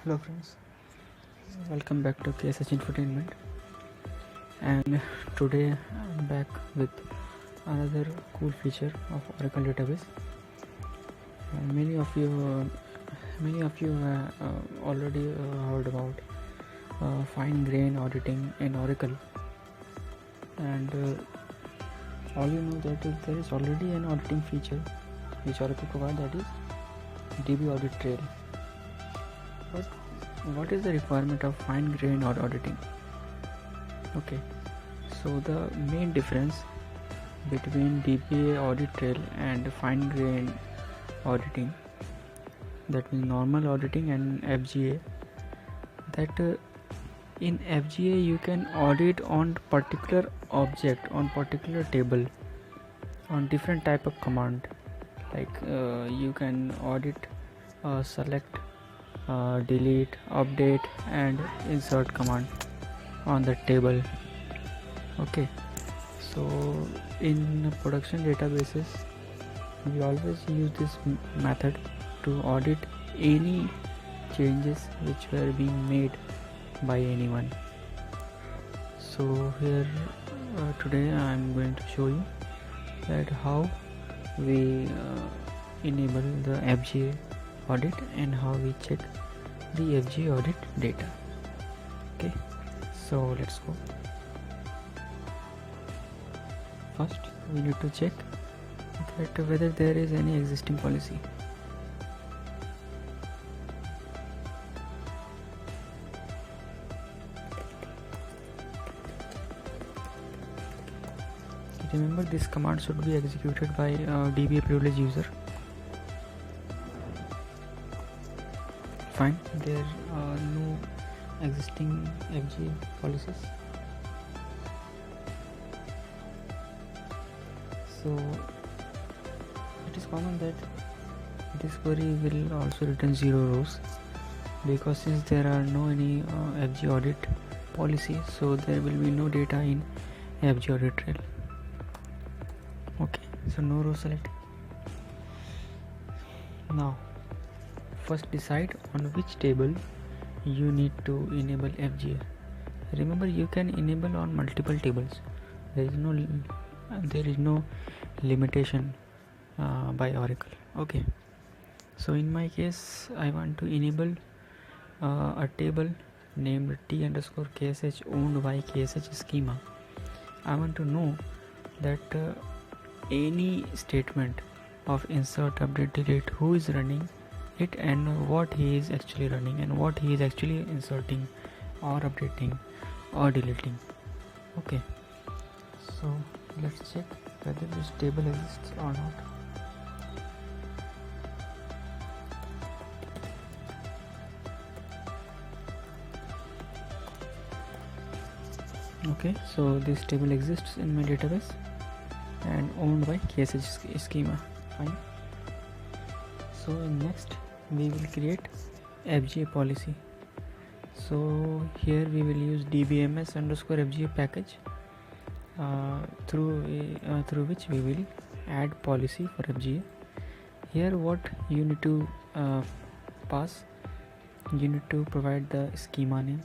Hello friends, welcome back to KSH Infotainment, and today I'm back with another cool feature of Oracle database. Many of you already heard about fine grain auditing in Oracle, and all you know that there is already an auditing feature which Oracle provides, that is DB Audit Trail. But what is the requirement of fine grain or auditing? Okay, so the main difference between DBA audit trail and fine grain auditing, that means normal auditing, and FGA, that in FGA you can audit on particular object, on particular table, on different type of command, like you can audit select, delete, update and insert command on the table. Okay, so in production databases we always use this method to audit any changes which were being made by anyone. So here today I am going to show you that how we enable the FGA audit and how we check the FGA audit data. Okay, so let's go. First we need to check that whether there is any existing policy. Remember, this command should be executed by DBA privilege user. Fine, there are no existing FGA policies, so it is common that this query will also return 0 rows, because since there are no any FGA audit policy, so there will be no data in FGA audit trail. Okay, so no row select. Now first decide on which table you need to enable FGA. Remember, you can enable on multiple tables. There is no limitation by Oracle. Okay, so in my case I want to enable a table named T_KSH owned by KSH schema. I want to know that any statement of insert, update, delete, who is running it and what he is actually running and what he is actually inserting or updating or deleting. Okay, so let's check whether this table exists or not. Okay, so this table exists in my database and owned by KSH schema. Fine. So in next we will create FGA policy. So here we will use dbms_FGA package through which we will add policy for FGA. Here what you need to pass, you need to provide the schema name,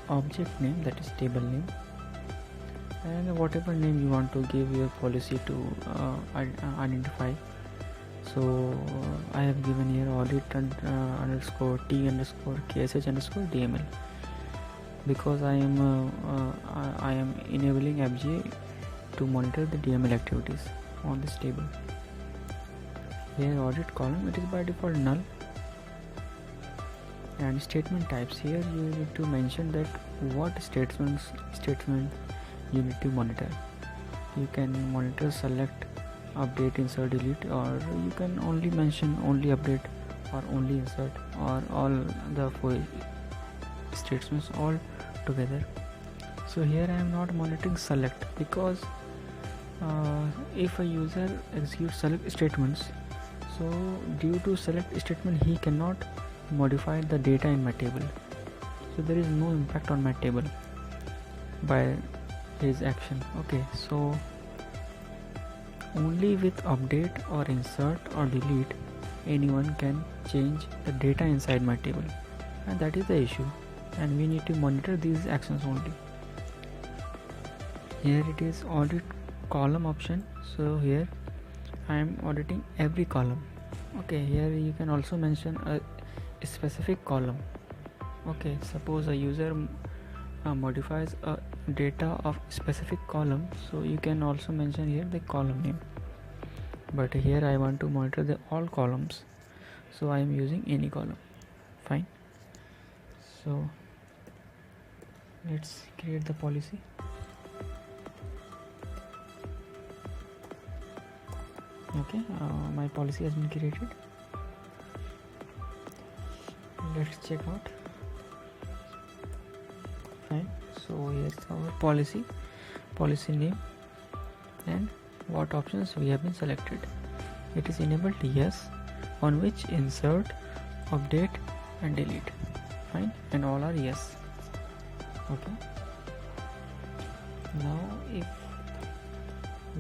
object name, that is table name, and whatever name you want to give your policy to identify. So I have given here audit underscore T underscore KSH underscore DML, because I am enabling FGA to monitor the DML activities on this table. Here audit column, it is by default null, and statement types, here you need to mention that what statement you need to monitor. You can monitor select, update, insert, delete, or you can only mention only update or only insert or all the 4 statements all together. So here I am not monitoring select, because if a user executes select statements, so due to select statement he cannot modify the data in my table, so there is no impact on my table by his action. Okay, so only with update or insert or delete anyone can change the data inside my table. and that is the issue, and we need to monitor these actions only. Here it is audit column option, so here I am auditing every column. Okay, here you can also mention a specific column. Okay, suppose a user modifies a data of specific column, so you can also mention here the column name, but here I want to monitor the all columns, so I am using any column. Fine, so let's create the policy. Okay, my policy has been created. Let's check out. Fine, so here's our policy name and what options we have been selected. It is enabled yes, on which insert, update and delete. Fine, and all are yes. Okay, now if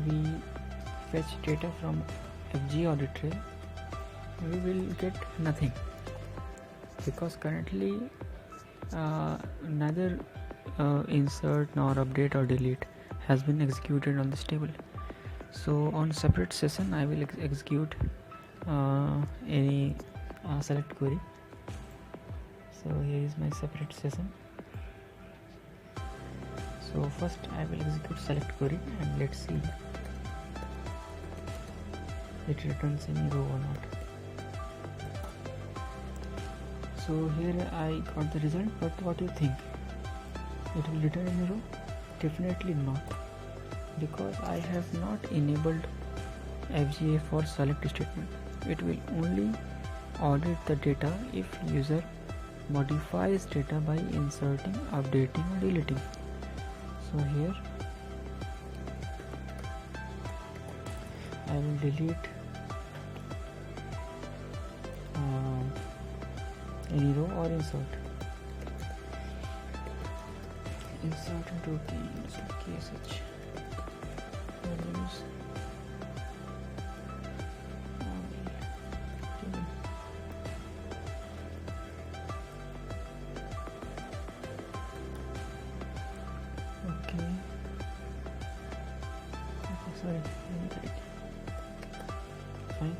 we fetch data from FG audit trail, we will get nothing, because currently neither insert nor update or delete has been executed on this table. So on separate session I will execute any select query. So here is my separate session. So first I will execute select query and let's see it returns any row or not. So here I got the result, but what do you think? It will return any row? Definitely not, because I have not enabled FGA for select statement. It will only audit the data if user modifies data by inserting, updating or deleting. So here I will delete any row or insert into KSH values. Okay, sorry, fine.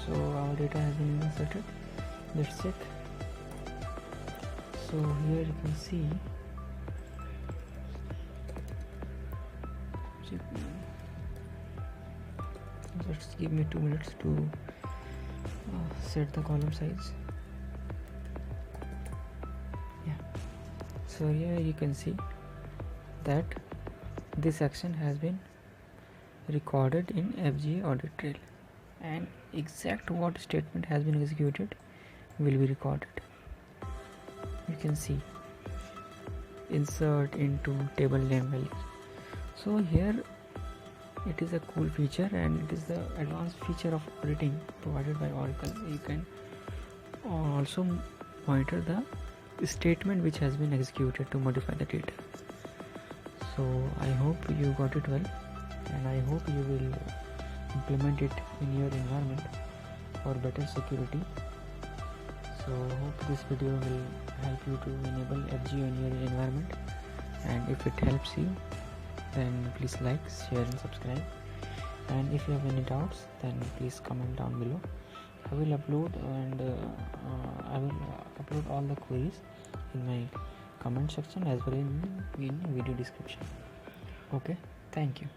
So our data has been inserted. Let's check. So here you can see just give me 2 minutes to set the column size. Yeah, so here you can see that this action has been recorded in FGA audit trail, and exact what statement has been executed will be recorded. You can see insert into table name values. So here it is a cool feature, and it is the advanced feature of auditing provided by Oracle. You can also monitor the statement which has been executed to modify the data. So I hope you got it well, and I hope you will implement it in your environment for better security. So hope this video will help you to enable FGA in your environment, and if it helps you, then please like, share and subscribe. And if you have any doubts, then please comment down below. I will upload all the queries in my comment section as well in video description. Okay, thank you.